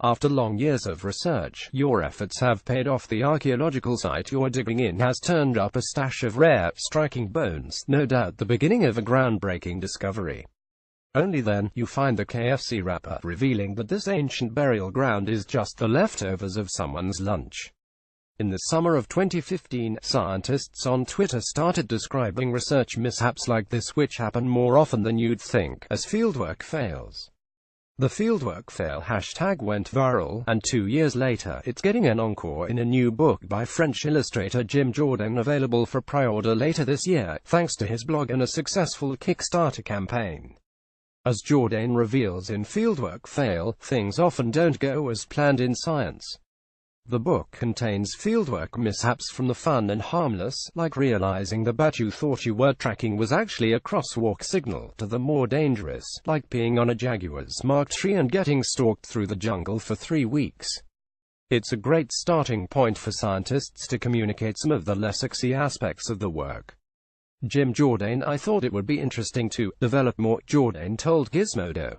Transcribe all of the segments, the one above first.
After long years of research, your efforts have paid off. The archaeological site you're digging in has turned up a stash of rare, striking bones, no doubt the beginning of a groundbreaking discovery. Only then, you find the KFC wrapper, revealing that this ancient burial ground is just the leftovers of someone's lunch. In the summer of 2015, scientists on Twitter started describing research mishaps like this, which happen more often than you'd think, as fieldwork fails. The fieldwork fail hashtag went viral, and 2 years later, it's getting an encore in a new book by French illustrator Jim Jordan, available for pre-order later this year, thanks to his blog and a successful Kickstarter campaign. As Jordan reveals in Fieldwork Fail, things often don't go as planned in science. The book contains fieldwork mishaps from the fun and harmless, like realizing the bat you thought you were tracking was actually a crosswalk signal, to the more dangerous, like peeing on a jaguar's marked tree and getting stalked through the jungle for 3 weeks. It's a great starting point for scientists to communicate some of the less sexy aspects of the work. Jim Jordan, I thought it would be interesting to develop more, Jordan told Gizmodo.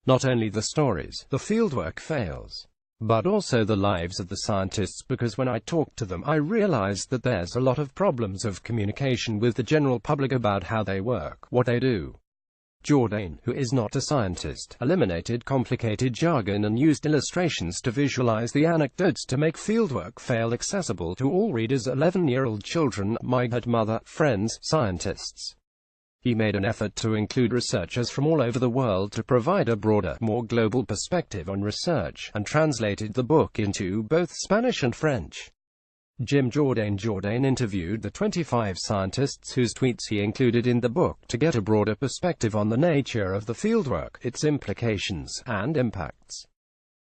Not only the stories, the fieldwork fails, but also the lives of the scientists, because when I talked to them I realized that there's a lot of problems of communication with the general public about how they work, what they do. Jordan, who is not a scientist, eliminated complicated jargon and used illustrations to visualize the anecdotes to make Fieldwork Fail accessible to all readers: 11-year-old children, migrant mother, friends, scientists. He made an effort to include researchers from all over the world to provide a broader, more global perspective on research, and translated the book into both Spanish and French. Jim Jordan interviewed the 25 scientists whose tweets he included in the book to get a broader perspective on the nature of the fieldwork, its implications, and impacts.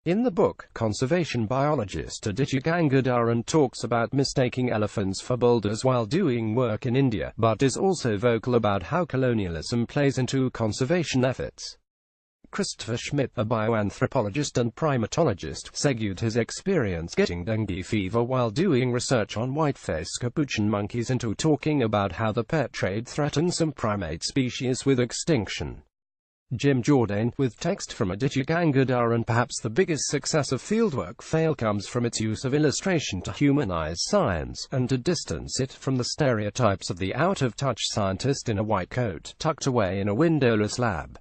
In the book, conservation biologist Aditya Gangadharan talks about mistaking elephants for boulders while doing work in India, but is also vocal about how colonialism plays into conservation efforts. Christopher Schmidt, a bioanthropologist and primatologist, segued his experience getting dengue fever while doing research on white-faced capuchin monkeys into talking about how the pet trade threatens some primate species with extinction. Jim Jordan, with text from Aditya Gangadharan. Perhaps the biggest success of Fieldwork Fail comes from its use of illustration to humanize science, and to distance it from the stereotypes of the out-of-touch scientist in a white coat, tucked away in a windowless lab.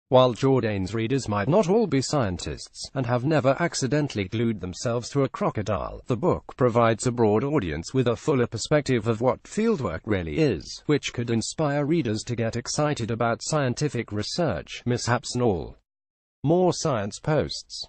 While Jordan's readers might not all be scientists, and have never accidentally glued themselves to a crocodile, the book provides a broad audience with a fuller perspective of what fieldwork really is, which could inspire readers to get excited about scientific research, mishaps and all. More science posts.